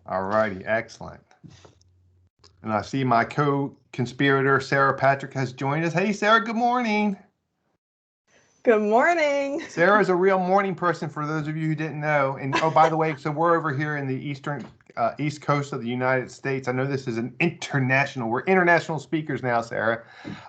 All righty, excellent. And I see my co-conspirator, Sarah Partrick, has joined us. Hey, Sarah, good morning. Good morning. Sarah's a real morning person for those of you who didn't know. And oh, by the way, so we're over here in the East Coast of the United States. I know this is we're international speakers now, Sarah.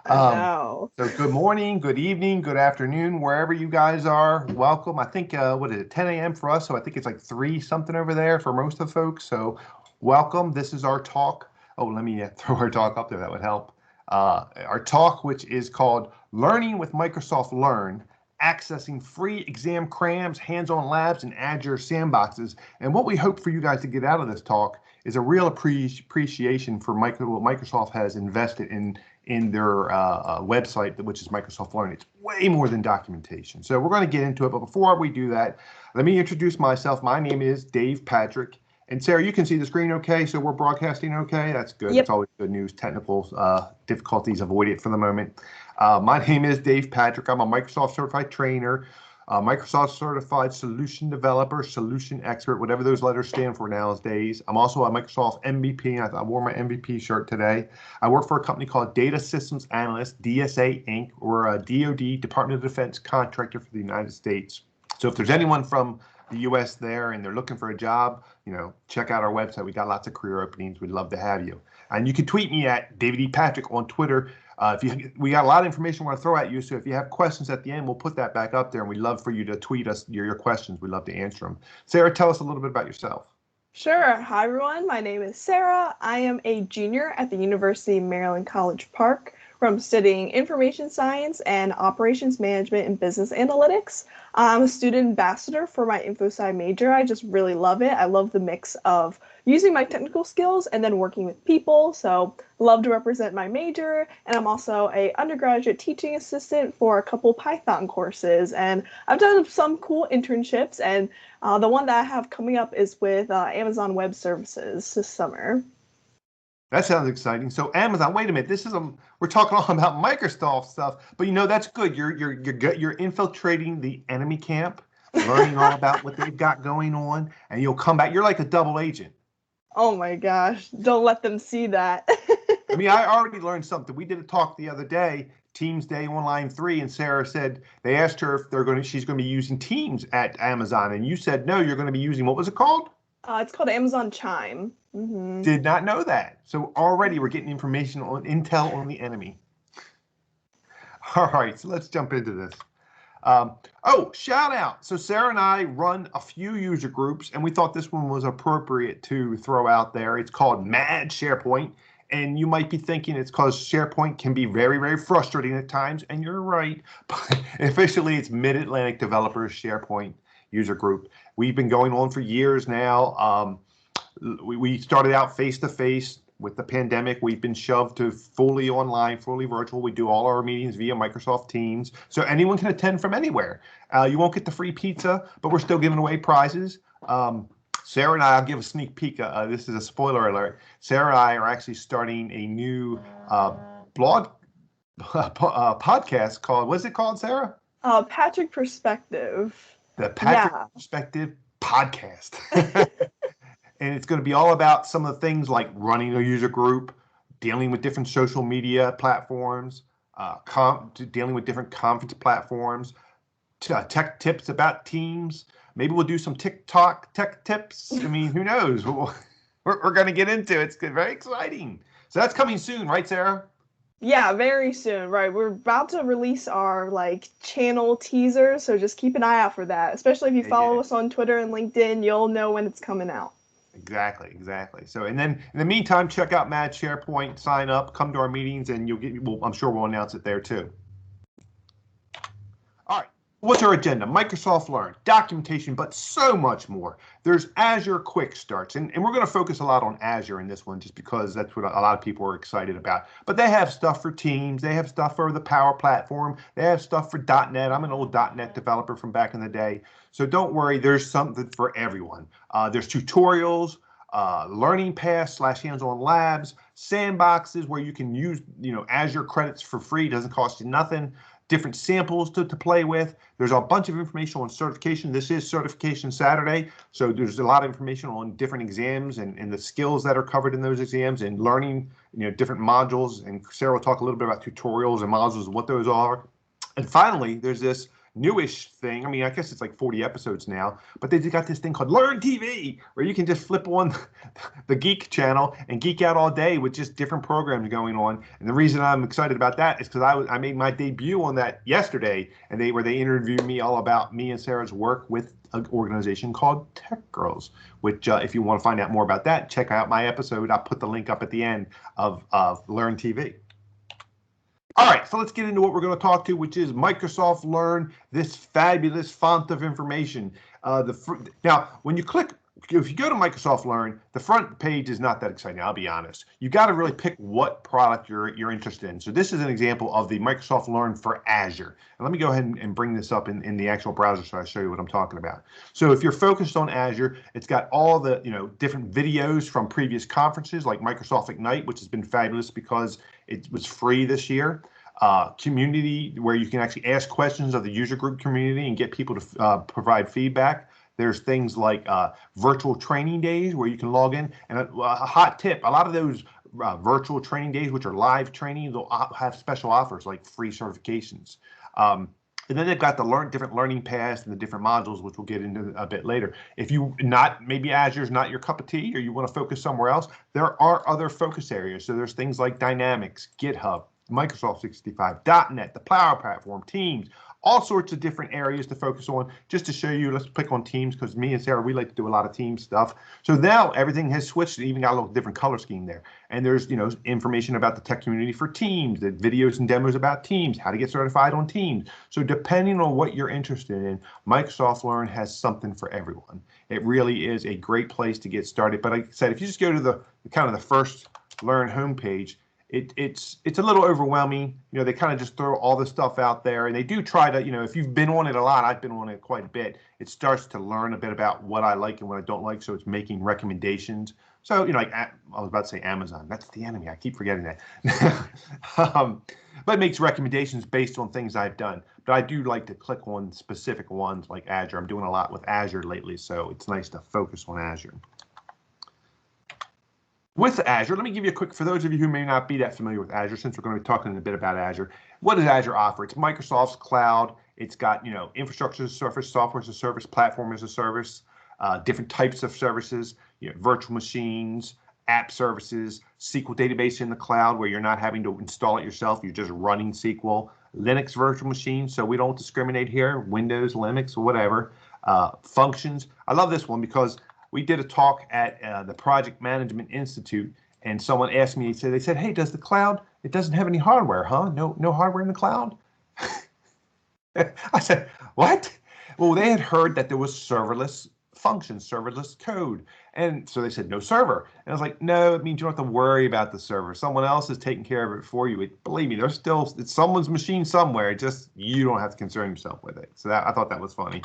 I know. So good morning, good evening, good afternoon, wherever you guys are. Welcome. I think, what is it, 10 a.m. for us? So I think it's like 3 something over there for most of the folks. So welcome. This is our talk. Oh, let me throw our talk up there. That would help. Our talk, which is called Learning with Microsoft Learn, accessing free exam crams, hands-on labs, and Azure Sandboxes. And what we hope for you guys to get out of this talk is a real appreciation for what Microsoft has invested in their website, which is Microsoft Learn. It's way more than documentation. So we're going to get into it. But before we do that, let me introduce myself. My name is Dave Partrick. And Sarah, you can see the screen okay, so we're broadcasting okay? That's good. Yep. It's always good news. Technical difficulties avoided for the moment. My name is Dave Partrick. I'm a Microsoft certified trainer, Microsoft certified solution developer, solution expert, whatever those letters stand for nowadays. I'm also a Microsoft MVP. I wore my MVP shirt today. I work for a company called Data Systems Analyst, DSA Inc. We're a DoD, Department of Defense contractor for the United States. So if there's anyone from the U.S. there and they're looking for a job, check out our website. We got lots of career openings. We'd love to have you. And you can tweet me at David E. Partrick on Twitter. We got a lot of information we want to throw at you. So if you have questions at the end, we'll put that back up there. And we'd love for you to tweet us your questions. We'd love to answer them. Sarah, tell us a little bit about yourself. Sure. Hi, everyone. My name is Sarah. I am a junior at the University of Maryland College Park, where I'm studying information science and operations management and business analytics. I'm a student ambassador for my InfoSci major. I just really love it. I love the mix of using my technical skills and then working with people. So love to represent my major. And I'm also a undergraduate teaching assistant for a couple Python courses. And I've done some cool internships. And the one that I have coming up is with Amazon Web Services this summer. That sounds exciting. So Amazon, wait a minute. We're talking all about Microsoft stuff, but that's good. You're infiltrating the enemy camp, learning all about what they've got going on, and you'll come back. You're like a double agent. Oh my gosh! Don't let them see that. I already learned something. We did a talk the other day, Teams Day on line 3, and Sarah said they asked her if she's going to be using Teams at Amazon, and you said no, you're going to be using, what was it called? It's called Amazon Chime. Mm-hmm. Did not know that. So already we're getting information on intel on the enemy. All right, so let's jump into this. Shout out. So Sarah and I run a few user groups, and we thought this one was appropriate to throw out there. It's called Mad SharePoint, and you might be thinking it's because SharePoint can be very, very frustrating at times, and you're right. But officially, it's Mid-Atlantic Developers SharePoint user group. We've been going on for years now. We started out face-to-face. With the pandemic, we've been shoved to fully online, fully virtual. We do all our meetings via Microsoft Teams. So anyone can attend from anywhere. You won't get the free pizza, but we're still giving away prizes. Sarah and I, I'll give a sneak peek. This is a spoiler alert. Sarah and I are actually starting a new blog podcast called, what's it called, Sarah? Partrick Perspective. The Partrick Perspective podcast. And it's going to be all about some of the things like running a user group, dealing with different social media platforms, dealing with different conference platforms, tech tips about Teams. Maybe we'll do some TikTok tech tips. Who knows? We're going to get into it. It's very exciting. So that's coming soon, right, Sarah? Yeah, very soon. Right. We're about to release our channel teaser. So just keep an eye out for that. Especially if you follow us on Twitter and LinkedIn, you'll know when it's coming out. Exactly. So, and then in the meantime, check out Mad SharePoint, sign up, come to our meetings, and I'm sure we'll announce it there too. All right. What's our agenda? Microsoft Learn, documentation, but so much more. There's Azure Quick Starts, and we're going to focus a lot on Azure in this one just because that's what a lot of people are excited about. But they have stuff for Teams. They have stuff for the Power Platform. They have stuff for .NET. I'm an old .NET developer from back in the day. So don't worry, there's something for everyone. There's tutorials, learning paths / hands-on labs, sandboxes where you can use Azure credits for free, doesn't cost you nothing. different samples to play with. There's a bunch of information on certification. This is Certification Saturday, so there's a lot of information on different exams and the skills that are covered in those exams and learning, different modules. And Sarah will talk a little bit about tutorials and modules and what those are. And finally, there's this newish thing. I mean, I guess it's like 40 episodes now, but they got this thing called Learn TV, where you can just flip on the Geek channel and geek out all day with just different programs going on. And the reason I'm excited about that is because I made my debut on that yesterday, and they interviewed me all about me and Sarah's work with an organization called Tech Girls, which if you want to find out more about that, check out my episode. I'll put the link up at the end of Learn TV. All right, so let's get into what we're going to talk to, which is Microsoft Learn, this fabulous font of information. Now, if you go to Microsoft Learn, the front page is not that exciting, I'll be honest. You got to really pick what product you're interested in. So this is an example of the Microsoft Learn for Azure. And let me go ahead and bring this up in the actual browser so I show you what I'm talking about. So if you're focused on Azure, it's got all the different videos from previous conferences like Microsoft Ignite, which has been fabulous because it was free this year. Community, where you can actually ask questions of the user group community and get people to provide feedback. There's things like virtual training days where you can log in. And a hot tip, a lot of those virtual training days, which are live training, they'll have special offers like free certifications. And then they've got the different learning paths and the different modules, which we'll get into a bit later. If maybe Azure's not your cup of tea or you want to focus somewhere else, there are other focus areas. So there's things like Dynamics, GitHub, Microsoft 365, .NET, the Power Platform, Teams, all sorts of different areas to focus on. Just to show you, let's pick on Teams because me and Sarah, we like to do a lot of Teams stuff. So now everything has switched, even got a little different color scheme there. And there's information about the tech community for Teams, the videos and demos about Teams, how to get certified on Teams. So depending on what you're interested in, Microsoft Learn has something for everyone. It really is a great place to get started. But like I said, if you just go to the kind of the first Learn homepage, it's a little overwhelming. They kind of just throw all this stuff out there, and they do try to, if you've been on it a lot, I've been on it quite a bit, it starts to learn a bit about what I like and what I don't like, so it's making recommendations. So, like I was about to say Amazon, that's the enemy, I keep forgetting that. But it makes recommendations based on things I've done. But I do like to click on specific ones like Azure. I'm doing a lot with Azure lately, so it's nice to focus on Azure. With Azure, let me give you a quick, for those of you who may not be that familiar with Azure, since we're going to be talking a bit about Azure, what does Azure offer? It's Microsoft's cloud. It's got, infrastructure as a service, software as a service, platform as a service, different types of services, virtual machines, app services, SQL database in the cloud where you're not having to install it yourself. You're just running SQL, Linux virtual machines. So we don't discriminate here, Windows, Linux, or whatever. Functions. I love this one because we did a talk at the Project Management Institute, and someone asked me, they said, hey, does the cloud, it doesn't have any hardware, huh? No hardware in the cloud? I said, what? Well, they had heard that there was serverless functions, serverless code. And so they said, no server. And I was like, no, it means you don't have to worry about the server. Someone else is taking care of it for you. Believe me, it's someone's machine somewhere. Just you don't have to concern yourself with it. So I thought that was funny.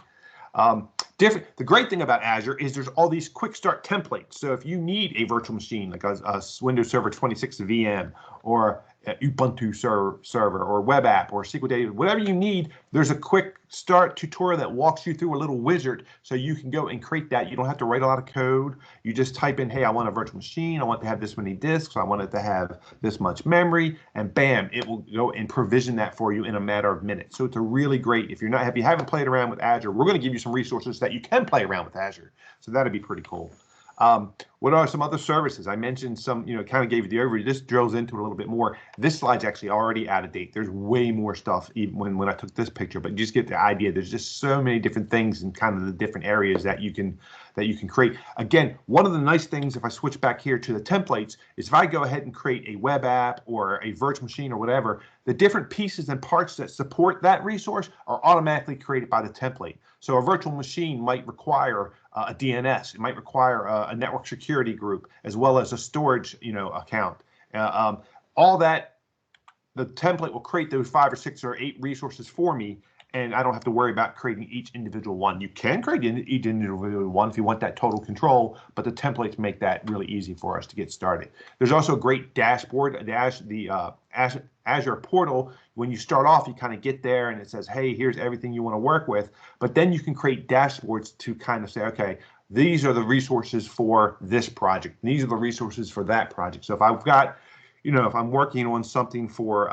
The great thing about Azure is there's all these quick start templates. So if you need a virtual machine like a Windows Server 26 VM or Ubuntu server or web app or SQL Databases, whatever you need, there's a quick start tutorial that walks you through a little wizard so you can go and create that. You don't have to write a lot of code. You just type in, hey, I want a virtual machine. I want to have this many disks. I want it to have this much memory, and bam, it will go and provision that for you in a matter of minutes. So it's a really great, if you haven't played around with Azure, we're going to give you some resources that you can play around with Azure. So that'd be pretty cool. What are some other services? I mentioned some, kind of gave you the overview. This drills into it a little bit more. This slide's actually already out of date. There's way more stuff even when I took this picture, but you just get the idea. There's just so many different things and kind of the different areas that you can create. Again, one of the nice things, if I switch back here to the templates, is if I go ahead and create a web app or a virtual machine or whatever, the different pieces and parts that support that resource are automatically created by the template. So a virtual machine might require a DNS. It might require a network security group as well as a storage, account. All that, the template will create those 5 or 6 or 8 resources for me, and I don't have to worry about creating each individual one. You can create each individual one if you want that total control, but the templates make that really easy for us to get started. There's also a great dashboard. The Azure portal, when you start off, you kind of get there and it says, hey, here's everything you want to work with. But then you can create dashboards to kind of say, okay, these are the resources for this project. These are the resources for that project. So if I've got, if I'm working on something for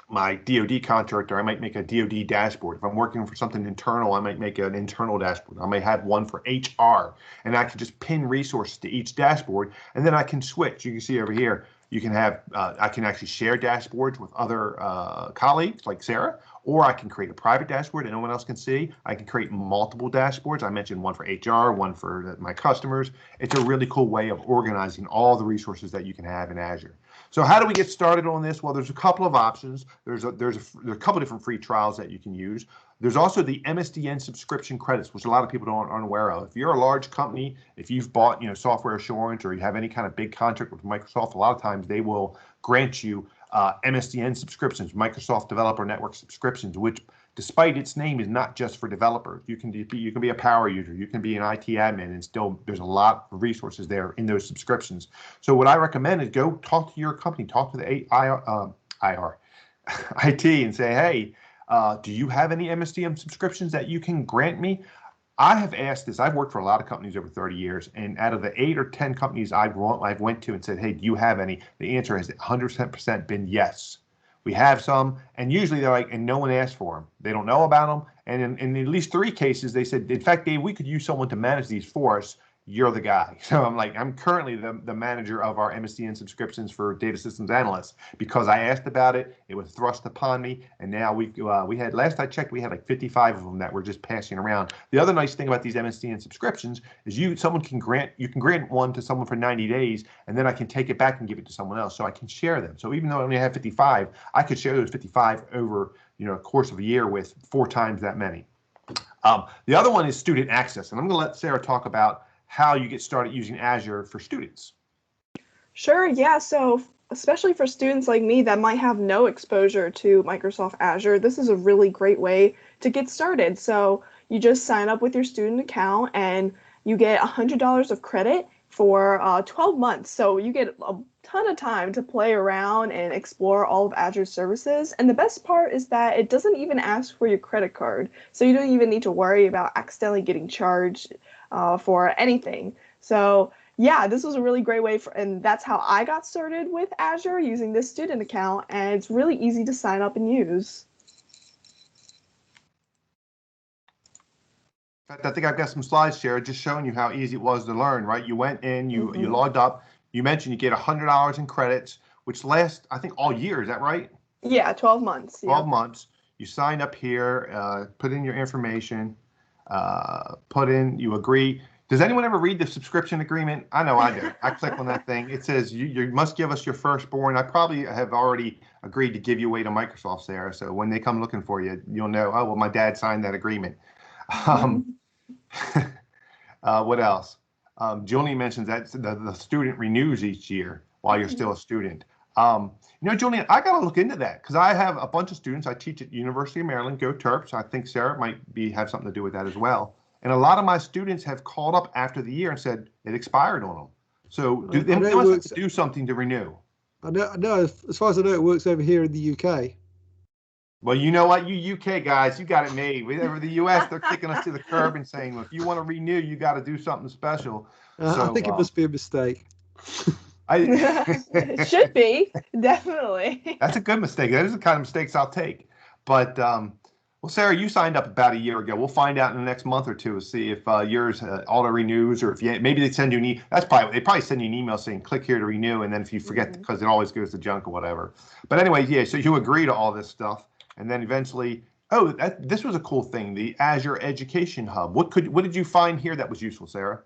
my DoD contractor, I might make a DoD dashboard. If I'm working for something internal, I might make an internal dashboard. I may have one for HR, and I can just pin resources to each dashboard, and then I can switch. You can see over here, you can have, I can actually share dashboards with other colleagues like Sarah, or I can create a private dashboard that no one else can see. I can create multiple dashboards. I mentioned one for HR, one for my customers. It's a really cool way of organizing all the resources that you can have in Azure. So how do we get started on this? Well, there's a couple of options. There's a couple different free trials that you can use. There's also the MSDN subscription credits, which a lot of people aren't aware of. If you're a large company, if you've bought software assurance or you have any kind of big contract with Microsoft, a lot of times they will grant you MSDN subscriptions, Microsoft Developer Network subscriptions, which despite its name is not just for developers. You can be a power user, you can be an IT admin, and still there's a lot of resources there in those subscriptions. So what I recommend is go talk to your company, talk to the IR, IT, and say, hey, do you have any MSDN subscriptions that you can grant me? I have asked this. I've worked for a lot of companies over 30 years, and out of the 8 or 10 companies I've went to and said, hey, do you have any? The answer has 100% been yes. We have some, and usually they're like, and no one asked for them. They don't know about them, and in at least 3 cases, they said, in fact, Dave, we could use someone to manage these for us. You're the guy. So I'm like, I'm currently the manager of our MSDN subscriptions for data systems analysts because I asked about it. It was thrust upon me, and now we had, last I checked, we had like 55 of them that were just passing around. The other nice thing about these MSDN subscriptions is you can grant one to someone for 90 days, and then I can take it back and give it to someone else, so I can share them. So even though I only have 55, I could share those 55 over a course of a year with 4 times that many. The other one is student access, and I'm going to let Sarah talk about how you get started using Azure for students. Sure, yeah. So especially for students like me that might have no exposure to Microsoft Azure, this is a really great way to get started. So you just sign up with your student account and you get $100 of credit for 12 months. So you get a ton of time to play around and explore all of Azure's services. And the best part is that it doesn't even ask for your credit card. So you don't even need to worry about accidentally getting charged for anything. So yeah, this was a really great way and that's how I got started with Azure using this student account, and it's really easy to sign up and use. In fact, I think I've got some slides shared just showing you how easy it was to learn, right? You went in, you logged up, you mentioned you get $100 in credits, which lasts, I think, all year. Is that right? Yeah, 12 months. 12 months. You sign up here, put in your information, you agree. Does anyone ever read the subscription agreement? I know I do. I click on that thing. It says you must give us your firstborn. I probably have already agreed to give you away to Microsoft, Sarah. So when they come looking for you, you'll know, oh, well, my dad signed that agreement. What else? Julian mentions that the student renews each year while you're still a student. Julian, I got to look into that because I have a bunch of students. I teach at University of Maryland, go Terps. I think Sarah might have something to do with that as well. And a lot of my students have called up after the year and said it expired on them. So they must have to do something to renew. I know, as far as I know, it works over here in the UK. Well, you know what, you UK guys, you got it made. Over the US, they're kicking us to the curb and saying, well, if you want to renew, you got to do something special. I think it must be a mistake. It should be, definitely. That's a good mistake. Those are the kind of mistakes I'll take. But well, Sarah, you signed up about a year ago. We'll find out in the next month or two, see if yours auto renews, or if maybe they send you an they probably send you an email saying click here to renew, and then if you forget, because it always goes to junk or whatever. But anyway, yeah. So you agree to all this stuff, and then eventually, this was a cool thing, the Azure Education Hub. What did you find here that was useful, Sarah?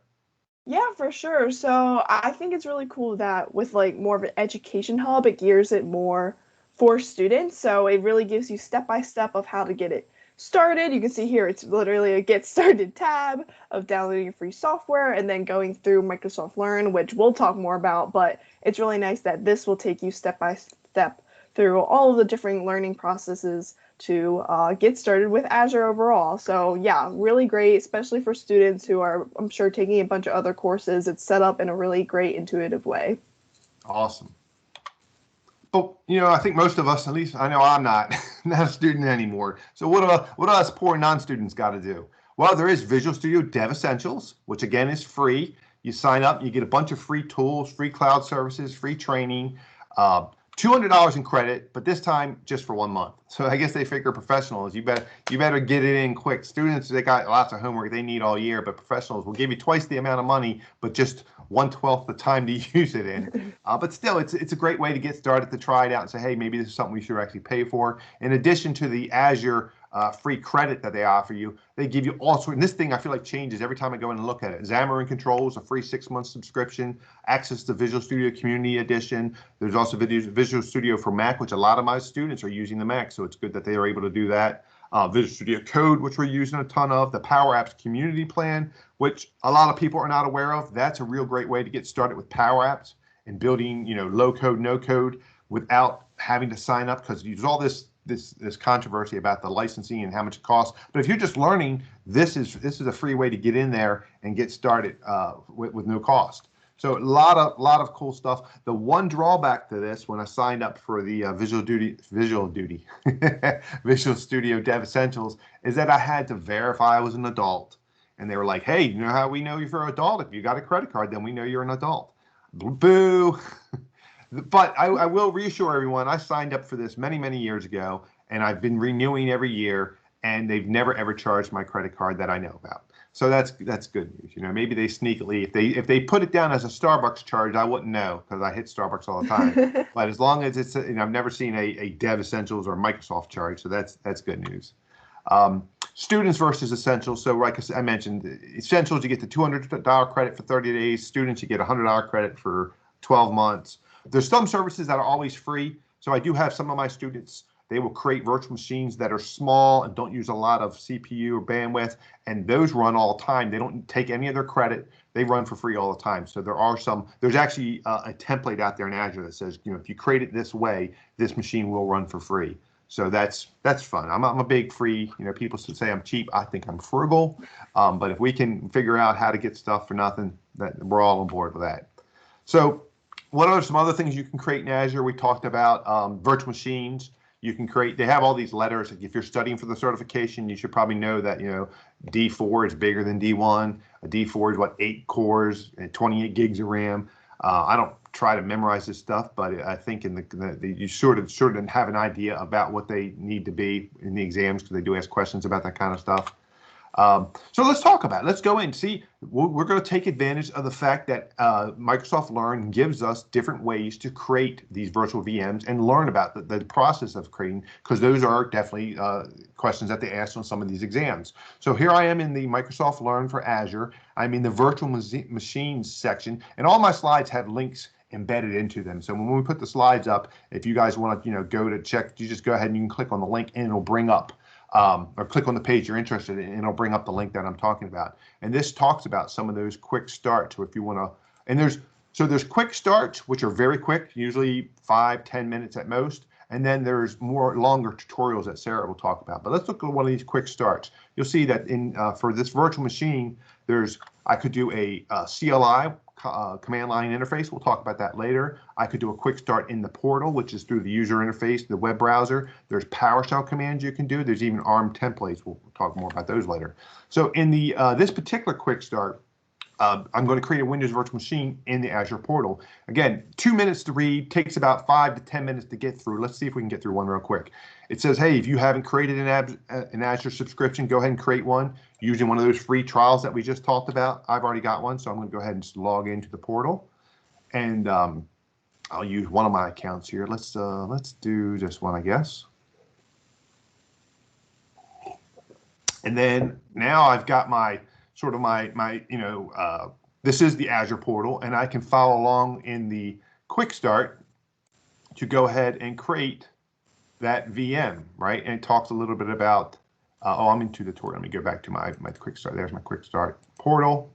Yeah, for sure. So I think it's really cool that with like more of an education hub, it gears it more for students. So it really gives you step-by-step of how to get it started. You can see here, it's literally a get started tab of downloading free software and then going through Microsoft Learn, which we'll talk more about, but it's really nice that this will take you step-by-step through all of the different learning processes to get started with Azure overall. So yeah, really great, especially for students who are, I'm sure, taking a bunch of other courses. It's set up in a really great, intuitive way. Awesome. Well, I think most of us, at least I know I'm not, not a student anymore. So what do us poor non-students got to do? Well, there is Visual Studio Dev Essentials, which again is free. You sign up, you get a bunch of free tools, free cloud services, free training, $200 in credit, but this time just for 1 month. So I guess they figure professionals, you better get it in quick. Students, they got lots of homework they need all year, but professionals will give you twice the amount of money, but just 1/12 the time to use it in. But still, it's a great way to get started, to try it out and say, hey, maybe this is something we should actually pay for. In addition to the Azure free credit that they offer you, they give you all sorts. And this thing I feel like changes every time I go in and look at it. Xamarin Controls, a free 6-month subscription, access to Visual Studio Community Edition. There's also Visual Studio for Mac, which a lot of my students are using the Mac, so it's good that they are able to do that. Visual Studio Code, which we're using a ton of. The Power Apps Community Plan, which a lot of people are not aware of. That's a real great way to get started with Power Apps and building, low code, no code without having to sign up, because there's all this controversy about the licensing and how much it costs. But if you're just learning, this is a free way to get in there and get started with no cost. So a lot of cool stuff. The one drawback to this, when I signed up for the Visual Studio Dev Essentials, is that I had to verify I was an adult. And they were like, hey, you know how we know you're an adult? If you got a credit card, then we know you're an adult. Boo. But I will reassure everyone, I signed up for this many, many years ago, and I've been renewing every year, and they've never ever charged my credit card that I know about. So that's good news. Maybe they sneakily, if they put it down as a Starbucks charge, I wouldn't know, because I hit Starbucks all the time. But as long as it's, I've never seen a Dev Essentials or Microsoft charge, so that's good news. Students versus Essentials. So like I mentioned, Essentials, you get the $200 credit for 30 days. Students, you get $100 credit for 12 months. There's some services that are always free. So I do have some of my students, they will create virtual machines that are small and don't use a lot of CPU or bandwidth, and those run all the time. They don't take any of their credit. They run for free all the time. So there's actually a template out there in Azure that says, if you create it this way, this machine will run for free. So that's fun. I'm a big free, people say I'm cheap. I think I'm frugal. But if we can figure out how to get stuff for nothing, we're all on board with that. So what are some other things you can create in Azure? We talked about virtual machines. You can create, they have all these letters. If you're studying for the certification, you should probably know that, D4 is bigger than D1. A D4 is 8 cores and 28 gigs of RAM. I don't try to memorize this stuff, but I think in you sort of have an idea about what they need to be in the exams, because they do ask questions about that kind of stuff. So let's talk about it. Let's go in. See, we're going to take advantage of the fact that Microsoft Learn gives us different ways to create these virtual VMs and learn about the process of creating, because those are definitely questions that they ask on some of these exams. So here I am in the Microsoft Learn for Azure. I'm in the virtual machines section, and all my slides have links embedded into them. So when we put the slides up, if you guys want to go to check, you just go ahead and you can click on the link, and it'll bring up or click on the page you're interested in, and it'll bring up the link that I'm talking about. And this talks about some of those quick starts. So if you want to, and there's quick starts, which are very quick, usually 5-10 minutes at most. And then there's longer tutorials that Sarah will talk about. But let's look at one of these quick starts. You'll see that for this virtual machine, I could do a CLI, command line interface. We'll talk about that later. I could do a quick start in the portal, which is through the user interface, the web browser. There's PowerShell commands you can do. There's even ARM templates. We'll talk more about those later. So in the this particular quick start, I'm going to create a Windows virtual machine in the Azure portal. Again, 2 minutes to read, takes about 5 to 10 minutes to get through. Let's see if we can get through one real quick. It says, hey, if you haven't created an Azure subscription, go ahead and create one using one of those free trials that we just talked about. I've already got one, so I'm going to go ahead and just log into the portal. And I'll use one of my accounts here. Let's do this one, I guess. And then now I've got my this is the Azure portal, and I can follow along in the quick start to go ahead and create that VM, right? And it talks a little bit about, I'm in tutorial. Let me go back to my quick start. There's my quick start portal.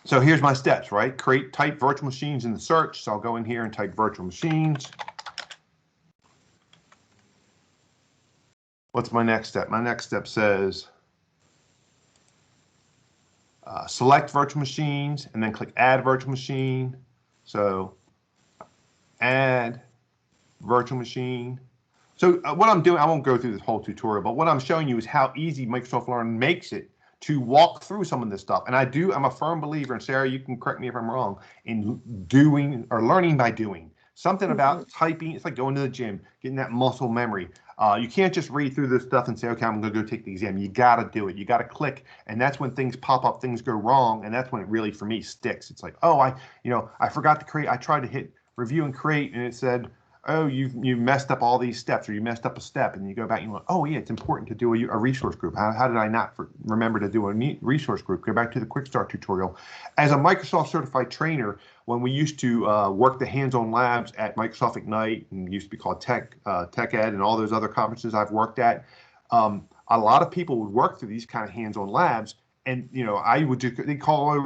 So here's my steps, right? Type virtual machines in the search. So I'll go in here and type virtual machines. What's my next step? My next step says, select virtual machines, and then click add virtual machine. So add virtual machine. So what I'm doing, I won't go through this whole tutorial, but what I'm showing you is how easy Microsoft Learn makes it to walk through some of this stuff. And I'm a firm believer, and Sarah, you can correct me if I'm wrong, in doing or learning by doing. Something about typing, it's like going to the gym, getting that muscle memory. You can't just read through this stuff and say, okay, I'm going to go take the exam. You got to do it. You got to click. And that's when things pop up, things go wrong. And that's when it really, for me, sticks. It's like, oh, I forgot to create. I tried to hit review and create, and it said, oh, you messed up all these steps, or you messed up a step, and you go back and you go, oh yeah, it's important to do a resource group. How did I not remember to do a resource group? Go back to the Quick Start tutorial. As a Microsoft certified trainer, when we used to work the hands-on labs at Microsoft Ignite, and used to be called Tech Ed, and all those other conferences I've worked at, a lot of people would work through these kind of hands-on labs. And I would just, they'd call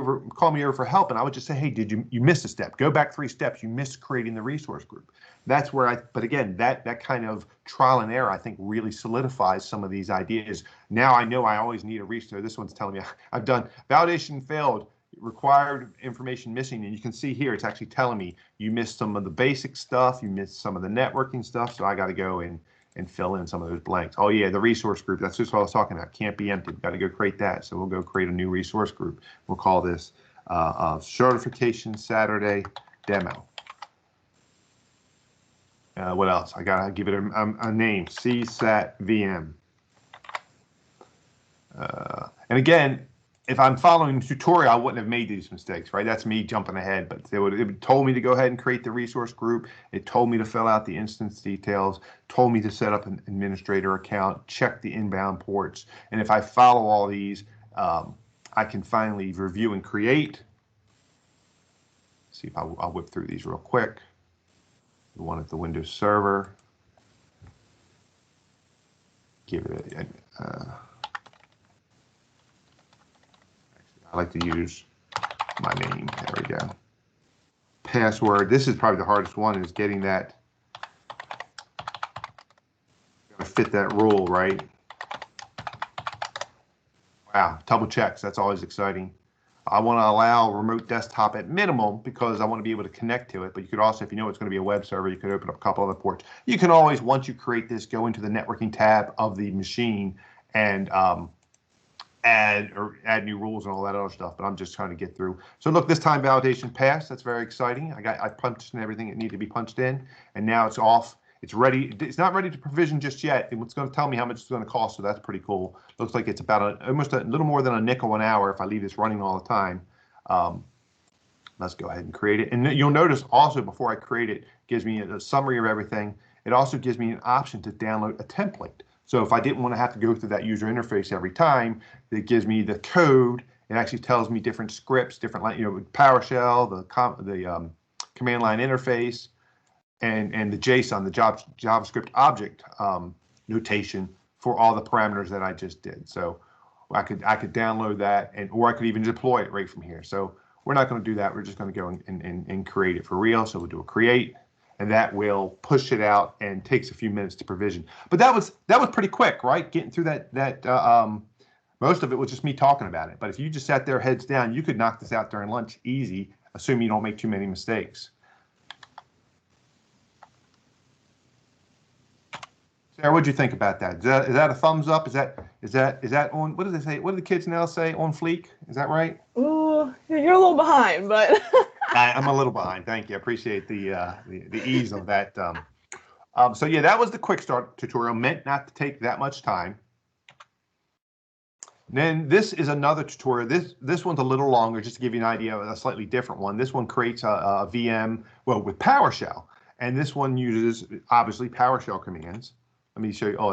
me over for help, and I would just say, hey, did you miss a step? Go back 3 steps. You missed creating the resource group. That's where but again, that kind of trial and error, I think, really solidifies some of these ideas. Now I know I always need a resource. This one's telling me I've done validation failed, required information missing, and you can see here it's actually telling me you missed some of the basic stuff, you missed some of the networking stuff, so I got to go and fill in some of those blanks. Oh yeah, the resource group, that's just what I was talking about. Can't be empty. We've got to go create that. So we'll go create a new resource group. We'll call this Certification Saturday Demo. What else? I got to give it a name, CSAT VM. And again, if I'm following the tutorial, I wouldn't have made these mistakes, right? That's me jumping ahead, but it told me to go ahead and create the resource group. It told me to fill out the instance details, told me to set up an administrator account, check the inbound ports. And if I follow all these, I can finally review and create. See if I'll whip through these real quick. We wanted the Windows Server. Give it I like to use my name. There we go. Password. This is probably the hardest one, is getting that. Gotta fit that rule, right? Wow, double checks. That's always exciting. I want to allow remote desktop at minimum because I want to be able to connect to it. But you could also, if you know it's going to be a web server, you could open up a couple other ports. You can always, once you create this, go into the networking tab of the machine and add new rules and all that other stuff, but I'm just trying to get through. So look, this time validation passed. That's very exciting. I punched in everything that needed to be punched in, and now it's off. It's ready. It's not ready to provision just yet. It's going to tell me how much it's going to cost, so that's pretty cool. Looks like it's about almost a little more than a nickel an hour if I leave this running all the time. Let's go ahead and create it. And you'll notice also, before I create it, gives me a summary of everything. It also gives me an option to download a template. So if I didn't want to have to go through that user interface every time, it gives me the code. It actually tells me different scripts, different, PowerShell, the command line interface, and the JSON, the JavaScript object notation for all the parameters that I just did. So I could download that, or I could even deploy it right from here. So we're not going to do that. We're just going to go and create it for real. So we'll do a create, and that will push it out and takes a few minutes to provision. But that was pretty quick, right? Getting through that most of it was just me talking about it. But if you just sat there heads down, you could knock this out during lunch easy, assuming you don't make too many mistakes. Sarah, what'd you think about that? Is that a thumbs up? Is that on? What do they say? What do the kids now say? On fleek? Is that right? Ooh, you're a little behind, but I'm a little behind. Thank you. I appreciate the ease of that. So yeah, that was the quick start tutorial. Meant not to take that much time. Then this is another tutorial. This one's a little longer, just to give you an idea of a slightly different one. This one creates a VM, well, with PowerShell, and this one uses obviously PowerShell commands. Let me show you. Oh,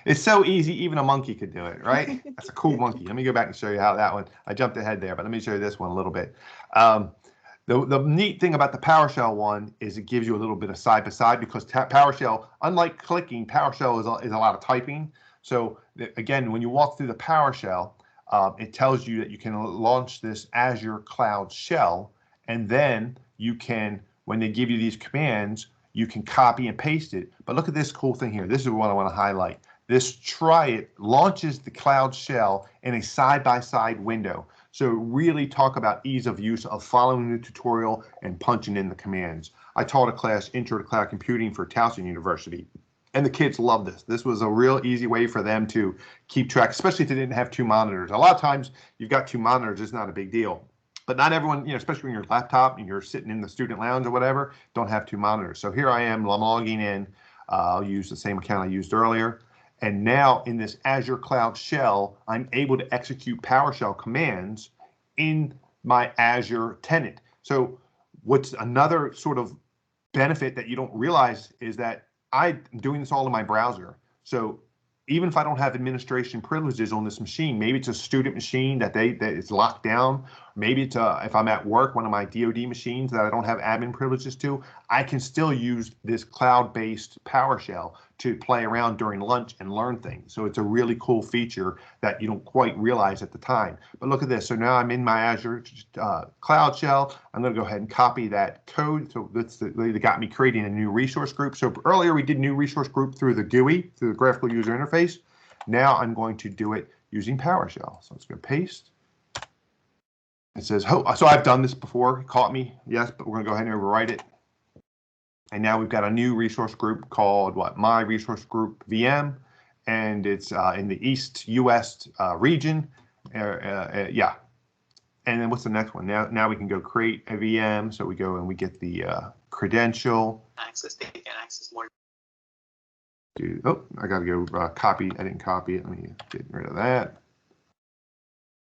it's so easy. Even a monkey could do it, right? That's a cool monkey. Let me go back and show you how that one. I jumped ahead there, but let me show you this one a little bit. The neat thing about the PowerShell one is it gives you a little bit of side by side, because PowerShell, unlike clicking, PowerShell is a lot of typing. So again, when you walk through the PowerShell, it tells you that you can launch this Azure Cloud Shell, and then you can, when they give you these commands, you can copy and paste it. But look at this cool thing here. This is what I want to highlight. This try it launches the Cloud Shell in a side-by-side window. So really talk about ease of use of following the tutorial and punching in the commands. I taught a class, Intro to Cloud Computing for Towson University. And the kids love this. This was a real easy way for them to keep track, especially if they didn't have two monitors. A lot of times you've got two monitors, it's not a big deal. But not everyone, especially when your laptop and you're sitting in the student lounge or whatever, don't have two monitors. So here I am, I'm logging in. I'll use the same account I used earlier. And now in this Azure Cloud Shell, I'm able to execute PowerShell commands in my Azure tenant. So what's another sort of benefit that you don't realize is that I'm doing this all in my browser. So even if I don't have administration privileges on this machine, maybe it's a student machine that is locked down. Maybe it's if I'm at work, one of my DoD machines that I don't have admin privileges to, I can still use this cloud-based PowerShell to play around during lunch and learn things. So it's a really cool feature that you don't quite realize at the time. But look at this. So now I'm in my Azure Cloud Shell. I'm going to go ahead and copy that code. So they got me creating a new resource group. So earlier we did new resource group through the GUI, through the graphical user interface. Now I'm going to do it using PowerShell. So let's go paste. It says, oh, so I've done this before. It caught me, yes, but we're going to go ahead and overwrite it. And now we've got a new resource group called what? My Resource Group VM, and it's in the East US region. Yeah. And then what's the next one? Now we can go create a VM. So we go and we get the credential. Access data and access more. Oh, I got to go copy. I didn't copy it. Let me get rid of that.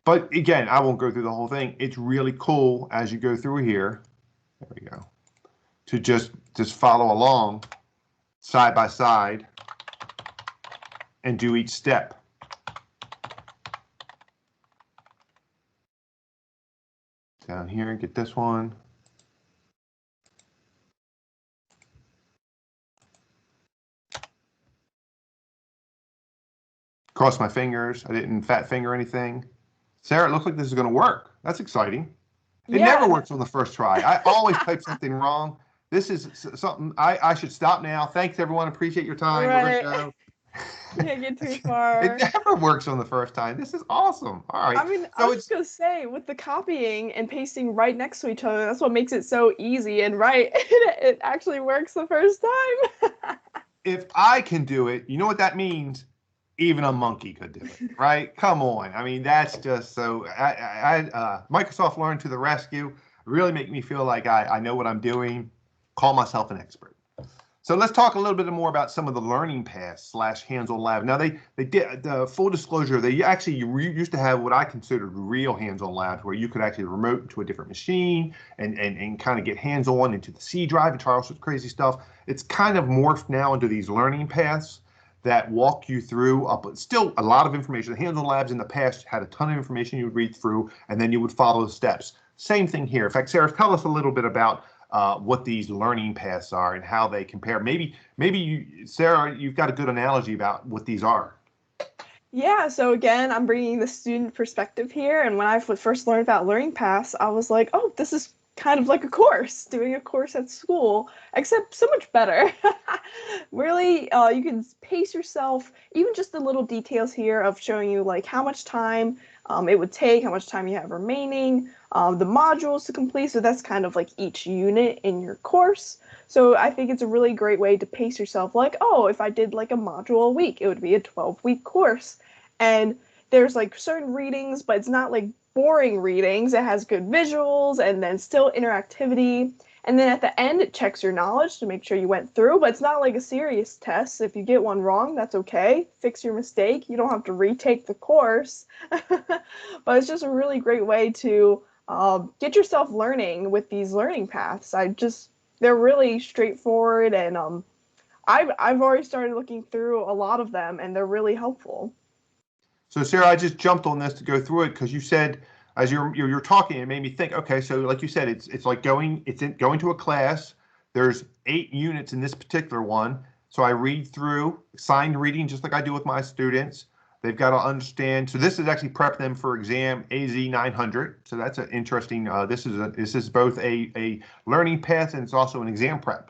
But again, I won't go through the whole thing. It's really cool as you go through here. There we go. To just follow along side by side and do each step. Down here, get this one. Cross my fingers. I didn't fat finger anything. Sarah, it looks like this is going to work. That's exciting. It never works on the first try. I always type something wrong. This is something I should stop now. Thanks, everyone. Appreciate your time. Right. Can't get too far. It never works on the first time. This is awesome. All right. I mean, so I was just going to say, with the copying and pasting right next to each other, that's what makes it so easy. And it actually works the first time. If I can do it, you know what that means? Even a monkey could do it, right? Come on. I mean, that's just so. Microsoft learned to the rescue. Really make me feel like I know what I'm doing. Call myself an expert. So let's talk a little bit more about some of the learning paths / hands-on lab. Now they did the full disclosure. They actually used to have what I considered real hands-on labs, where you could actually remote to a different machine and kind of get hands-on into the C drive and try all sorts of crazy stuff. It's kind of morphed now into these learning paths that walk you through, but still a lot of information. The hands-on labs in the past had a ton of information you would read through, and then you would follow the steps. Same thing here. In fact, Sarah, tell us a little bit about what these learning paths are and how they compare. Maybe you, Sarah, you've got a good analogy about what these are. Yeah, so again, I'm bringing the student perspective here, and when I first learned about learning paths, I was like, oh, this is kind of like a course, doing a course at school, except so much better. Really, you can pace yourself, even just the little details here of showing you like how much time it would take, how much time you have remaining, the modules to complete. So that's kind of like each unit in your course. So I think it's a really great way to pace yourself, like, oh, if I did like a module a week, it would be a 12-week course. And there's like certain readings, but it's not like boring readings. It has good visuals and then still interactivity. And then at the end, it checks your knowledge to make sure you went through, but it's not like a serious test. If you get one wrong, that's okay. Fix your mistake. You don't have to retake the course. But it's just a really great way to get yourself learning with these learning paths. They're really straightforward, and I've already started looking through a lot of them, and they're really helpful. So Sarah, I just jumped on this to go through it because you said, as you're talking, it made me think. Okay, so like you said, it's like going to a class. There's 8 units in this particular one. So I read through assigned reading just like I do with my students. They've got to understand. So this is actually prep them for exam AZ 900. So that's an interesting. This is both a learning path and it's also an exam prep.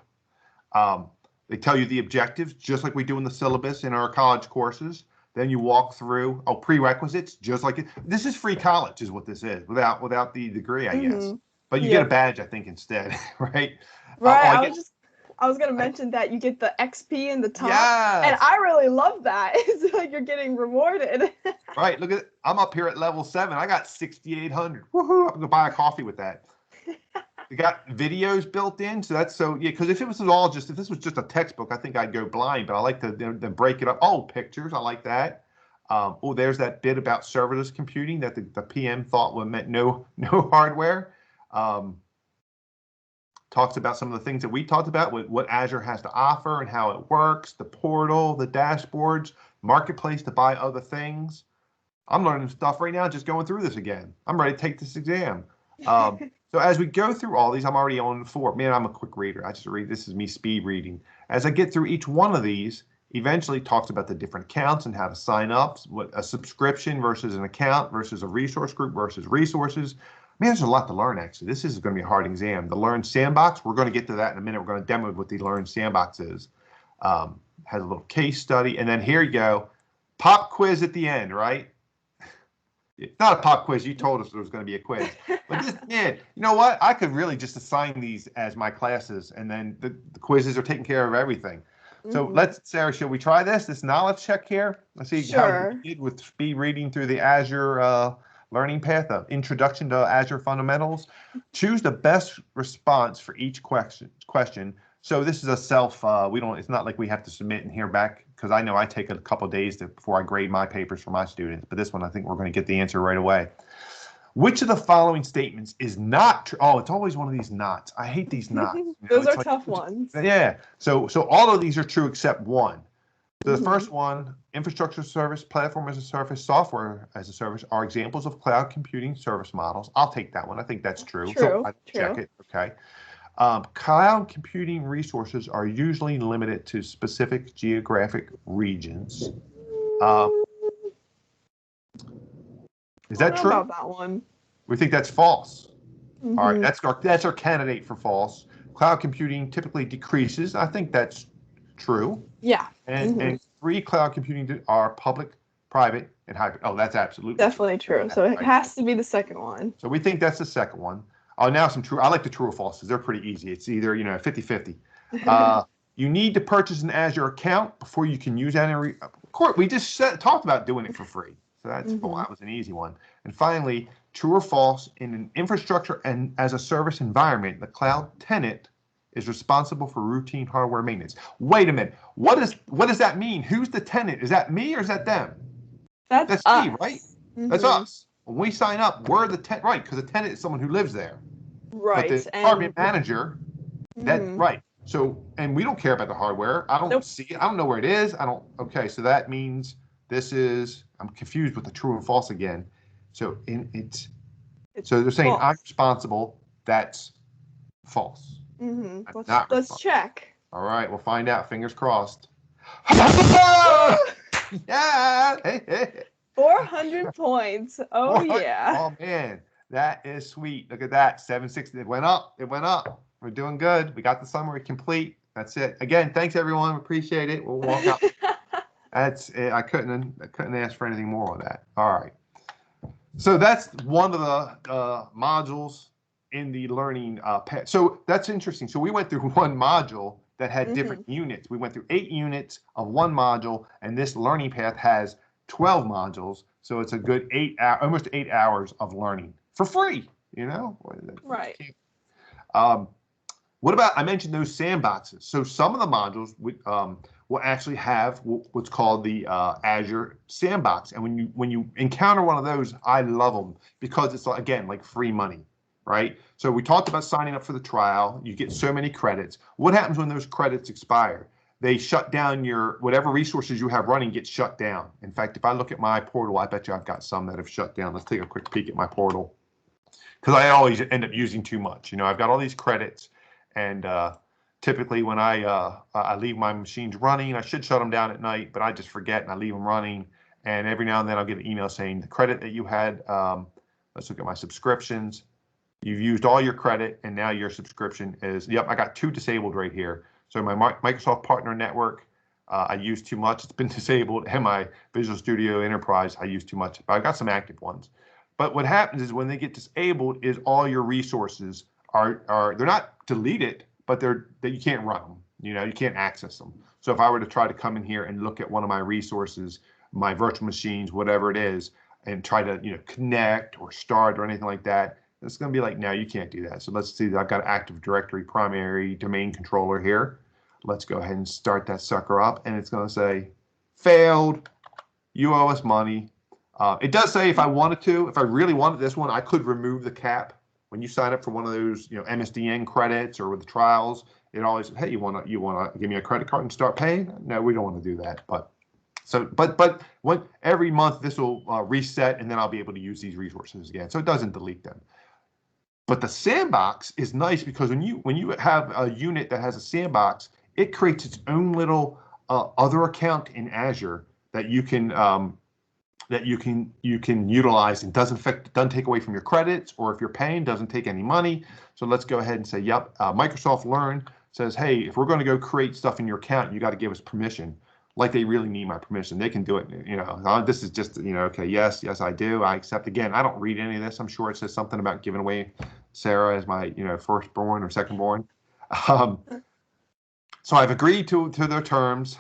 They tell you the objectives just like we do in the syllabus in our college courses. Then you walk through prerequisites, just like this is free college, is what this is, without the degree, I guess. but you get a badge, I think, instead, right? Right. I was gonna mention that you get the XP in the top, and I really love that. It's like you're getting rewarded. Right. Look at it. I'm up here at level 7. I got 6,800. Woohoo! I'm gonna buy a coffee with that. We got videos built in, so that's yeah. Because if this was just a textbook, I think I'd go blind. But I like to break it up. Oh, pictures. I like that. Oh, there's that bit about serverless computing that the PM thought meant no hardware. Talks about some of the things that we talked about, what Azure has to offer and how it works, the portal, the dashboards, marketplace to buy other things. I'm learning stuff right now just going through this again. I'm ready to take this exam. So as we go through all these, I'm already on 4. Man, I'm a quick reader. I just read. This is me speed reading. As I get through each one of these, eventually talks about the different accounts and how to sign up, what a subscription versus an account versus a resource group versus resources. Man, there's a lot to learn, actually. This is going to be a hard exam. The Learn Sandbox, we're going to get to that in a minute. We're going to demo what the Learn Sandbox is. Has a little case study. And then here you go. Pop quiz at the end, right? It's not a pop quiz. You told us there was going to be a quiz. But this, man, you know what? I could really just assign these as my classes, and then the quizzes are taking care of everything. So Sarah, should we try this knowledge check here? Let's see how you did with speed reading through the Azure learning path, introduction to Azure fundamentals. Choose the best response for each question. So this is a self, it's not like we have to submit and hear back, because I know I take a couple of days before I grade my papers for my students, but this one I think we're going to get the answer right away. Which of the following statements is not true? Oh, it's always one of these nots. I hate these nots. Those are tough ones. Yeah. So all of these are true except one. So the first one, infrastructure as a service, platform as a service, software as a service are examples of cloud computing service models. I'll take that one. I think that's true. So I check it. Okay. Cloud computing resources are usually limited to specific geographic regions. Is that true? About that one. We think that's false. All right, that's our candidate for false. Cloud computing typically decreases. I think that's true. Yeah. And 3 cloud computing are public, private, and hybrid. Oh, that's absolutely definitely true. So it has to be the second one. So we think that's the second one. Oh, now some true. I like the true or falses. They're pretty easy. It's either 50-50. You need to purchase an Azure account before you can use any. Of course, we just talked about doing it for free. So that's that was an easy one. And finally, true or false, in an infrastructure and as a service environment, the cloud tenant is responsible for routine hardware maintenance. Wait a minute. What does that mean? Who's the tenant? Is that me or is that them? That's us. me, right? That's us. When we sign up, we're the tenant, right? Because the tenant is someone who lives there. Right. But the department manager, that's right. So, and we don't care about the hardware. I don't see it. I don't know where it is. Okay, so that means I'm confused with the true and false again. So so they're saying false. I'm responsible. That's false. Let's check. All right, we'll find out. Fingers crossed. Yeah. Hey. 400 points. Oh, yeah. Oh, man. That is sweet. Look at that. 760. It went up. We're doing good. We got the summary complete. That's it. Again, thanks, everyone. Appreciate it. We'll walk out. That's it. I couldn't ask for anything more on that. All right. So that's one of the modules in the learning path. So that's interesting. So we went through one module that had different units. We went through 8 units of one module, and this learning path has 12 modules. So it's a good almost 8 hours of learning for free, Right. What about, I mentioned those sandboxes. So some of the modules will actually have what's called the Azure Sandbox. And when you encounter one of those, I love them because it's, again, like free money, right? So we talked about signing up for the trial. You get so many credits. What happens when those credits expire? They shut down whatever resources you have running gets shut down. In fact, if I look at my portal, I bet you I've got some that have shut down. Let's take a quick peek at my portal, because I always end up using too much. I've got all these credits, and typically when I leave my machines running, I should shut them down at night, but I just forget and I leave them running. And every now and then I'll get an email saying the credit that you had. Let's look at my subscriptions. You've used all your credit, and now your subscription is. Yep, I got 2 disabled right here. So my Microsoft Partner Network, I use too much. It's been disabled. And my Visual Studio Enterprise, I use too much. But I've got some active ones. But what happens is when they get disabled is all your resources are they're not deleted, but that you can't run them. You can't access them. So if I were to try to come in here and look at one of my resources, my virtual machines, whatever it is, and try to connect or start or anything like that, it's going to be like, no, you can't do that. So let's see that I've got Active Directory primary domain controller here. Let's go ahead and start that sucker up, and it's going to say failed. You owe us money. It does say if I really wanted this one, I could remove the cap. When you sign up for one of those, MSDN credits or with the trials, it always, hey, you want to give me a credit card and start paying? No, we don't want to do that. But every month this will reset, and then I'll be able to use these resources again. So it doesn't delete them. But the sandbox is nice because when you have a unit that has a sandbox, it creates its own little other account in Azure that you can utilize and doesn't take away from your credits, or if you're paying, doesn't take any money. So let's go ahead and say, yep, Microsoft Learn says, hey, if we're going to go create stuff in your account, you got to give us permission. Like they really need my permission. They can do it. This is just, okay, yes, I do. I accept. Again, I don't read any of this. I'm sure it says something about giving away Sarah as my, firstborn or secondborn. So I've agreed to their terms.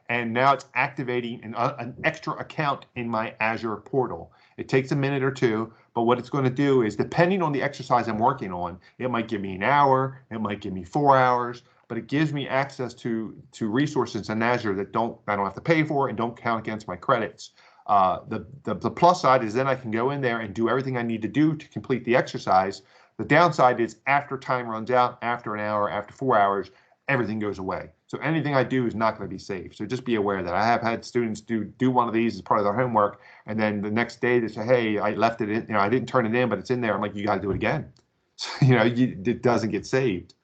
And now it's activating an extra account in my Azure portal. It takes a minute or two, but what it's going to do is, depending on the exercise I'm working on, it might give me an hour, it might give me 4 hours, but it gives me access to resources in Azure that I don't have to pay for and don't count against my credits. The plus side is then I can go in there and do everything I need to do to complete the exercise. The downside is after time runs out, after an hour, after 4 hours, everything goes away. So anything I do is not going to be saved. So just be aware that I have had students do one of these as part of their homework, and then the next day they say, hey, I left it in, I didn't turn it in, but it's in there. I'm like, you got to do it again. So, it doesn't get saved.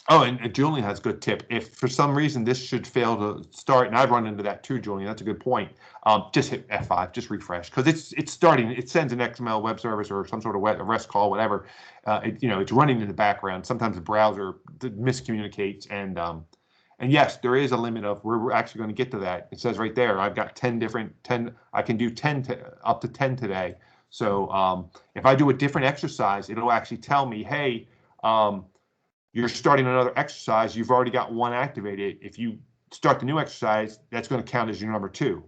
Oh, and Julian has a good tip. If for some reason this should fail to start, and I've run into that too, Julian, that's a good point. Just hit F5, just refresh, because it's starting. It sends an XML web service or some sort of a REST call, whatever. It's running in the background. Sometimes the browser miscommunicates, and yes, there is a limit of we're actually going to get to that. It says right there, I've got 10. I can do 10 up to 10 today. So if I do a different exercise, it'll actually tell me, hey. You're starting another exercise, you've already got one activated. If you start the new exercise, that's going to count as your number 2.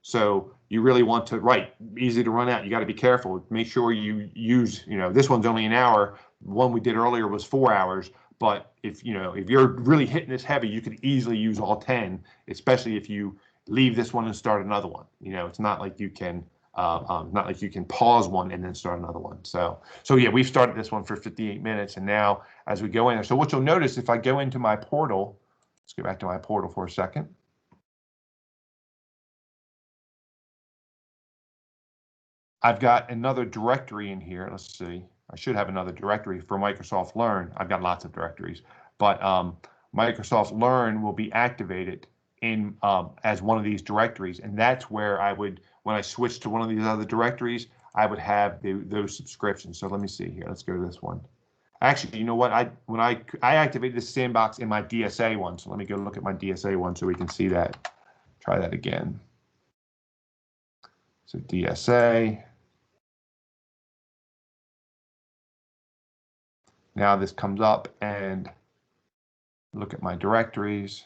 So you really want to, easy to run out. You got to be careful. Make sure you use, this one's only an hour. The one we did earlier was 4 hours. But if you're really hitting this heavy, you could easily use all 10, especially if you leave this one and start another one. It's not like you can pause one and then start another one. So yeah, we've started this one for 58 minutes, and now as we go in there, so what you'll notice if I go into my portal, let's go back to my portal for a second. I've got another directory in here. Let's see. I should have another directory for Microsoft Learn. I've got lots of directories, but Microsoft Learn will be activated in as one of these directories, and that's where I would, when I switch to one of these other directories, I would have those subscriptions. So let me see here. Let's go to this one. Actually, you know what? I activated this sandbox in my DSA one. So let me go look at my DSA one so we can see that. Try that again. So DSA. Now this comes up and look at my directories.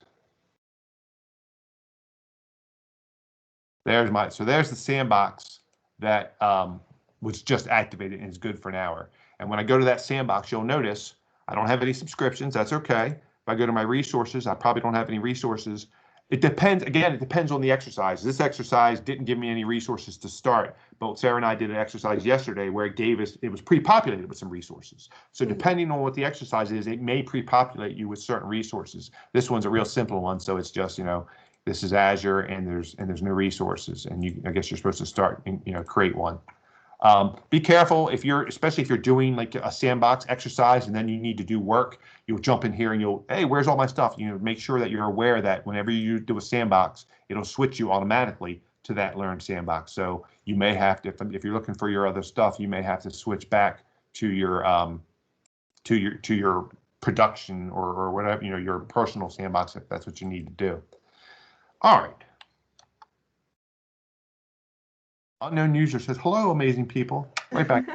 There's the sandbox that was just activated and is good for an hour. And when I go to that sandbox, you'll notice I don't have any subscriptions. That's okay. If I go to my resources, I probably don't have any resources. It depends. Again, it depends on the exercise. This exercise didn't give me any resources to start, but Sarah and I did an exercise yesterday where it was pre-populated with some resources. So depending on what the exercise is, it may pre-populate you with certain resources. This one's a real simple one, so it's just, this is Azure and there's no resources, and I guess you're supposed to start and create one. Be careful especially if you're doing like a sandbox exercise and then you need to do work, you'll jump in here and hey, where's all my stuff? Make sure that you're aware that whenever you do a sandbox, it'll switch you automatically to that Learn sandbox. So you may have to, if you're looking for your other stuff, you may have to switch back to your production or whatever, your personal sandbox if that's what you need to do. All right. Unknown user says, hello, amazing people. Right back.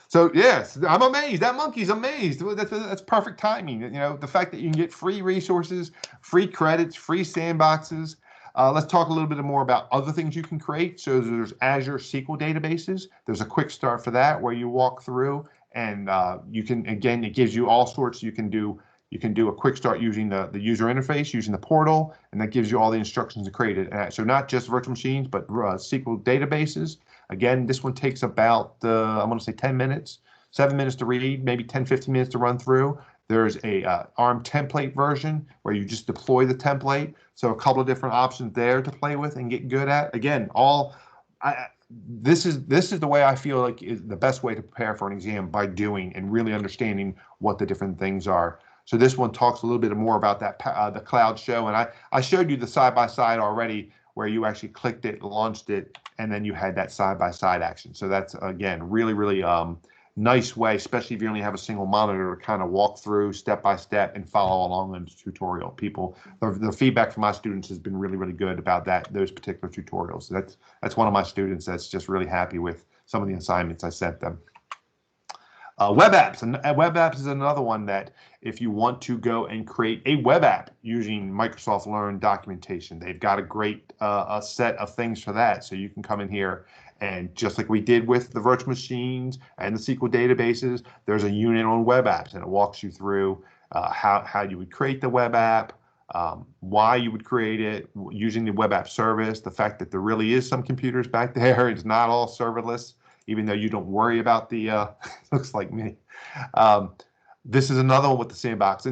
So yes, I'm amazed. That monkey's amazed. Well, that's perfect timing. You know, the fact that you can get free resources, free credits, free sandboxes. Let's talk a little bit more about other things you can create. So there's Azure SQL Databases. There's a quick start for that where you walk through and you can, again, it gives you all sorts. You can do a quick start using the user interface, using the portal, and that gives you all the instructions to create it. So not just virtual machines, but SQL databases. Again, this one takes about, I'm going to say 10 minutes, 7 minutes to read, maybe 10, 15 minutes to run through. There's a ARM template version where you just deploy the template. So a couple of different options there to play with and get good at. Again, this is the way I feel like is the best way to prepare for an exam, by doing and really understanding what the different things are. So this one talks a little bit more about that the cloud show, and I showed you the side-by-side already where you actually clicked it, launched it, and then you had that side-by-side action. So that's, again, really, really nice way, especially if you only have a single monitor, to kind of walk through step by step and follow along in the tutorial. The feedback from my students has been really, really good about those particular tutorials. So that's one of my students that's just really happy with some of the assignments I sent them. Web apps, and web apps is another one that if you want to go and create a web app using Microsoft Learn documentation, they've got a great a set of things for that. So you can come in here and just like we did with the virtual machines and the SQL databases, there's a unit on web apps, and it walks you through how you would create the web app, why you would create it, using the web app service, the fact that there really is some computers back there, it's not all serverless, even though you don't worry about the, looks like me. This is another one with the sandbox.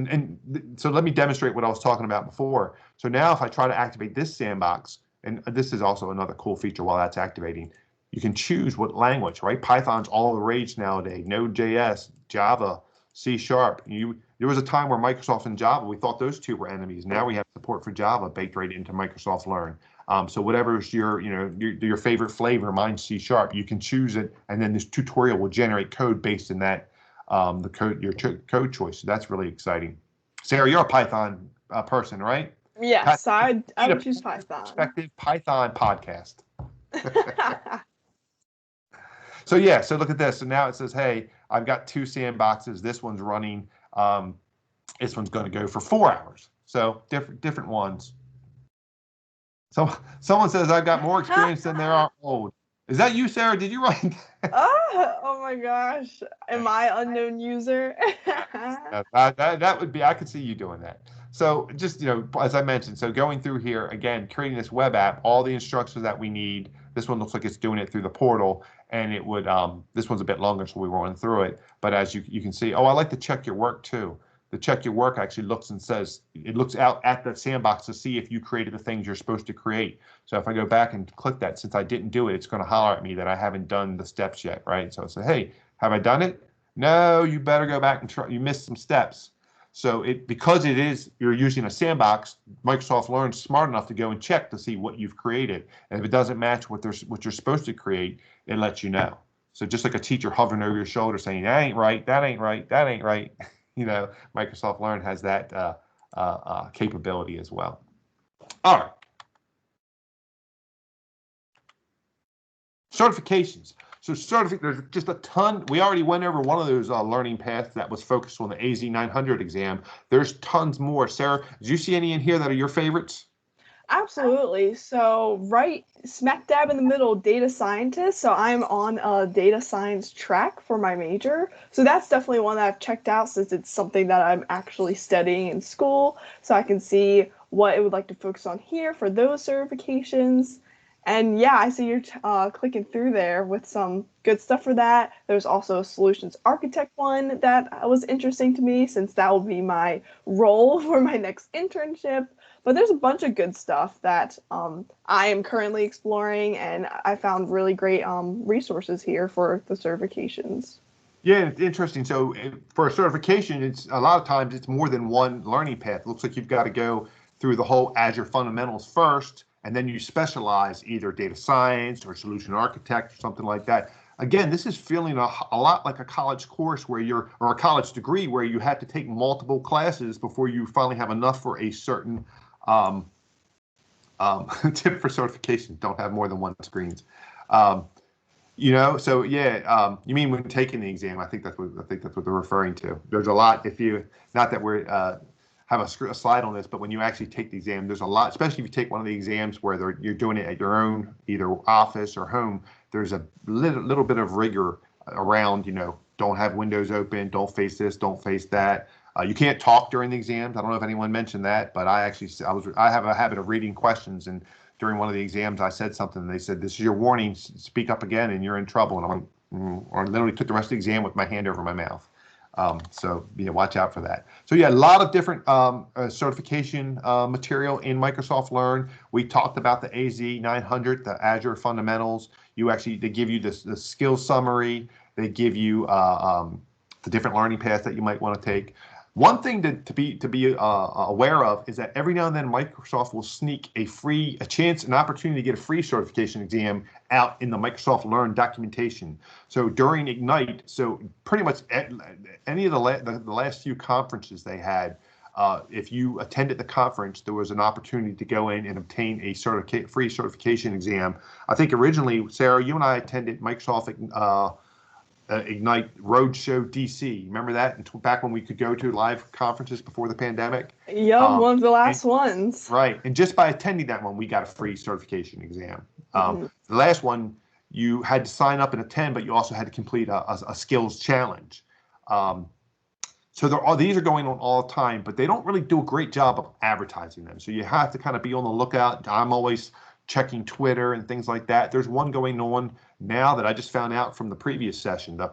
So let me demonstrate what I was talking about before. So now if I try to activate this sandbox, and this is also another cool feature while that's activating, you can choose what language, right? Python's all the rage nowadays, Node.js, Java, C#. There was a time where Microsoft and Java, we thought those two were enemies. Now we have support for Java baked right into Microsoft Learn. So whatever's your favorite flavor, mine's C#, you can choose it, and then this tutorial will generate code based in that your code choice. So that's really exciting. Sarah, you're a Python person, right? Yes, I would choose Python. Perspective Python podcast. So yeah, so look at this. So now it says, hey, I've got 2 sandboxes. This one's running. This one's going to go for 4 hours. So different ones. So someone says I've got more experience than there are old. Is that you, Sarah? Did you write that? Oh my gosh. Am I unknown user? that would be, I could see you doing that. So just, as I mentioned, so going through here, again, creating this web app, all the instructions that we need. This one looks like it's doing it through the portal, and it would, this one's a bit longer, so we won't run through it. But as you can see, I like to check your work too. The check your work actually looks and says, it looks out at the sandbox to see if you created the things you're supposed to create. So if I go back and click that, since I didn't do it, it's going to holler at me that I haven't done the steps yet, right? So I say, hey, have I done it? No, you better go back and try. You missed some steps. So because you're using a sandbox, Microsoft Learn's smart enough to go and check to see what you've created. And if it doesn't match what you're supposed to create, it lets you know. So just like a teacher hovering over your shoulder saying, that ain't right, that ain't right, that ain't right. Microsoft Learn has that capability as well. All right. Certifications. So there's just a ton. We already went over one of those learning paths that was focused on the AZ 900 exam. There's tons more. Sarah, did you see any in here that are your favorites? Absolutely. So right smack dab in the middle, data scientist. So I'm on a data science track for my major. So that's definitely one that I've checked out since it's something that I'm actually studying in school. So I can see what it would like to focus on here for those certifications. And yeah, I see you're clicking through there with some good stuff for that. There's also a solutions architect one that was interesting to me since that will be my role for my next internship. But there's a bunch of good stuff that I am currently exploring, and I found really great resources here for the certifications. Yeah, it's interesting. So for a certification, it's a lot of times it's more than one learning path. It looks like you've got to go through the whole Azure fundamentals first, and then you specialize either data science or solution architect or something like that. Again, this is feeling a lot like a college course or a college degree where you have to take multiple classes before you finally have enough for a certain Tip for certification: don't have more than one screens. So yeah, you mean when taking the exam? I think that's what they're referring to. There's a lot. If you, not that we're have a slide on this, but when you actually take the exam, there's a lot. Especially if you take one of the exams where you're doing it at your own either office or home. There's a little bit of rigor around. Don't have windows open. Don't face this. Don't face that. You can't talk during the exams. I don't know if anyone mentioned that, but I have a habit of reading questions, and during one of the exams I said something, and they said, "This is your warning. Speak up again, and you're in trouble." And I'm like, or literally took the rest of the exam with my hand over my mouth. So watch out for that. So yeah, a lot of different certification material in Microsoft Learn. We talked about the AZ 900, the Azure Fundamentals. They give you the skills summary. They give you the different learning paths that you might want to take. One thing to be aware of is that every now and then Microsoft will sneak an opportunity to get a free certification exam out in the Microsoft Learn documentation. So during Ignite, so pretty much any of the last few conferences they had, if you attended the conference, there was an opportunity to go in and obtain a free certification exam. I think originally, Sarah, you and I attended Microsoft Ignite Roadshow DC. Remember that? Back when we could go to live conferences before the pandemic? Yep, one of the last ones. Right. And just by attending that one, we got a free certification exam. The last one, you had to sign up and attend, but you also had to complete a skills challenge. So these are going on all the time, but they don't really do a great job of advertising them. So you have to kind of be on the lookout. I'm always checking Twitter and things like that. There's one going on now that I just found out from the previous session, the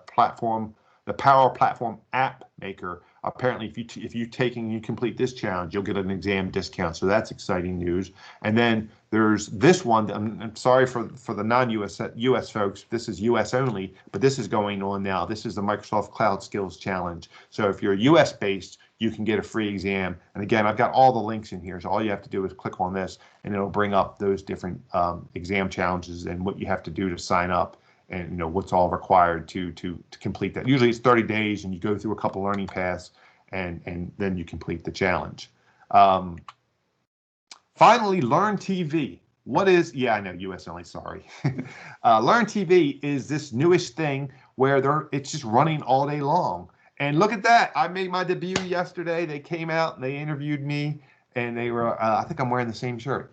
Power Platform App Maker. Apparently, if you complete this challenge, you'll get an exam discount. So that's exciting news. And then there's this one. I'm sorry for the non-US folks. This is US only, but this is going on now. This is the Microsoft Cloud Skills Challenge. So if you're US based, you can get a free exam. And again, I've got all the links in here. So all you have to do is click on this, and it'll bring up those different exam challenges and what you have to do to sign up, and what's all required to complete that. Usually it's 30 days, and you go through a couple learning paths, and then you complete the challenge. Finally, Learn TV. What is? Yeah, I know, US only. Sorry. Learn TV is this newish thing where it's just running all day long. And look at that! I made my debut yesterday. They came out and they interviewed me, and they were. I think I'm wearing the same shirt.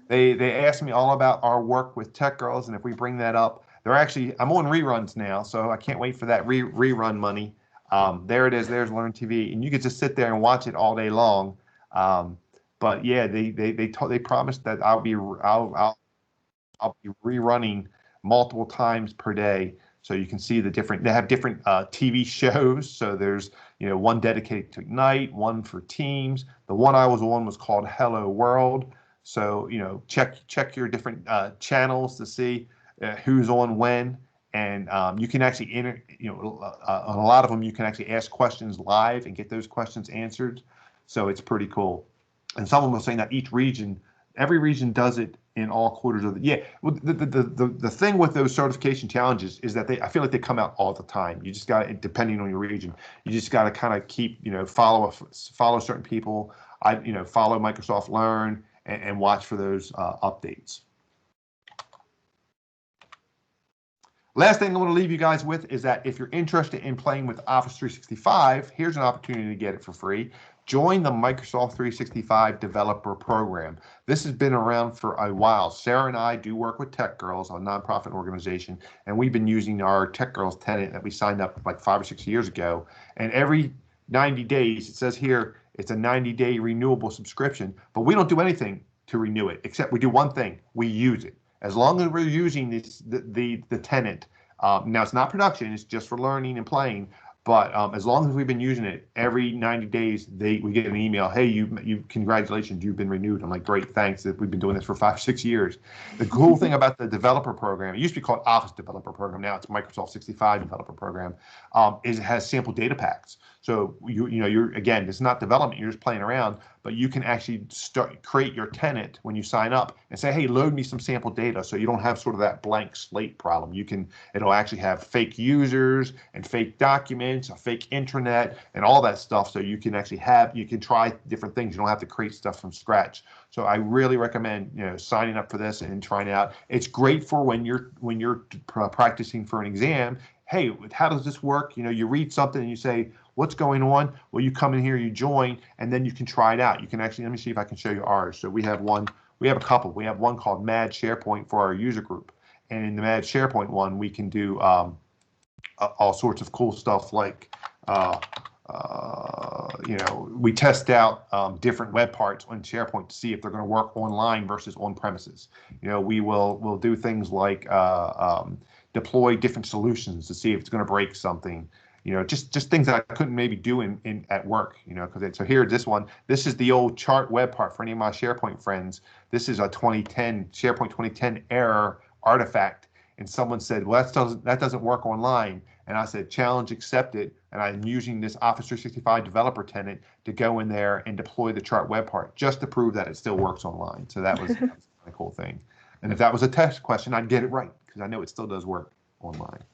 They asked me all about our work with Tech Girls, and if we bring that up, I'm on reruns now, so I can't wait for that rerun money. There it is. There's Learn TV, and you could just sit there and watch it all day long. But yeah, they promised that I'll be rerunning multiple times per day. So you can see they have different TV shows. So there's, one dedicated to Ignite, one for Teams. The one I was on was called Hello World. So, check your different channels to see who's on when. And you can actually on a lot of them, you can actually ask questions live and get those questions answered. So it's pretty cool. And someone was saying that every region does it in all quarters of the year. Well, the thing with those certification challenges is that I feel like they come out all the time. You just got to, depending on your region, you just got to kind of keep, follow certain people. Follow Microsoft Learn and watch for those updates. Last thing I want to leave you guys with is that if you're interested in playing with Office 365, here's an opportunity to get it for free. Join the Microsoft 365 Developer Program. This has been around for a while. Sarah and I do work with Tech Girls, a nonprofit organization, and we've been using our Tech Girls tenant that we signed up like 5 or 6 years ago. And every 90 days, it says here, it's a 90-day renewable subscription, but we don't do anything to renew it, except we do one thing: we use it. As long as we're using the tenant, now it's not production, it's just for learning and playing. But as long as we've been using it, every 90 days we get an email. Hey, you congratulations, you've been renewed. I'm like, great, thanks. We've been doing this for 5 or 6 years. The cool thing about the developer program, it used to be called Office Developer Program. Now it's Microsoft 65 Developer Program. Is it has sample data packs. So you're again, it's not development. You're just playing around, but you can actually create your tenant when you sign up and say, hey, load me some sample data, so you don't have sort of that blank slate problem. It'll actually have fake users and fake documents. instance, a fake intranet, and all that stuff. So you can actually you can try different things. You don't have to create stuff from scratch. So I really recommend, signing up for this and trying it out. It's great for when you're practicing for an exam. Hey, how does this work? You read something and you say, what's going on? Well, you come in here, you join, and then you can try it out. You can actually, let me see if I can show you ours. So we have a couple. We have one called Mad SharePoint for our user group. And in the Mad SharePoint one, we can do all sorts of cool stuff like, we test out different web parts on SharePoint to see if they're going to work online versus on premises. We'll do things like deploy different solutions to see if it's going to break something. Just things that I couldn't maybe do at work. So here, this is the old chart web part for any of my SharePoint friends. This is a SharePoint 2010 error artifact, and someone said, well, that doesn't work online. And I said, challenge accepted, and I'm using this Office 365 developer tenant to go in there and deploy the chart web part just to prove that it still works online. So that was a cool thing. And if that was a test question, I'd get it right, because I know it still does work online.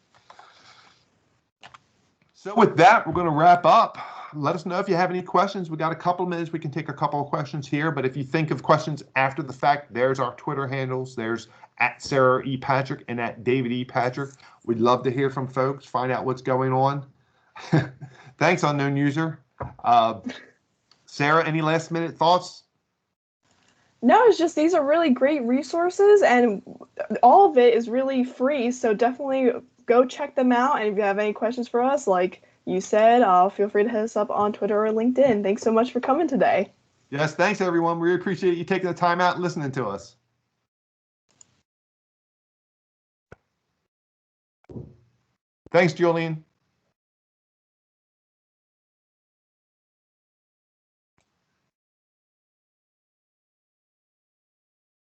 So with that, we're going to wrap up. Let us know if you have any questions. We got a couple of minutes. We can take a couple of questions here. But if you think of questions after the fact, there's our Twitter handles. There's @SarahEPatrick and @DavidEPatrick. We'd love to hear from folks, find out what's going on. Thanks, unknown user. Sarah, any last minute thoughts? No, it's just these are really great resources, and all of it is really free. So definitely go check them out. And if you have any questions for us, like you said, feel free to hit us up on Twitter or LinkedIn. Thanks so much for coming today. Yes, thanks, everyone. We appreciate you taking the time out and listening to us. Thanks, Julian.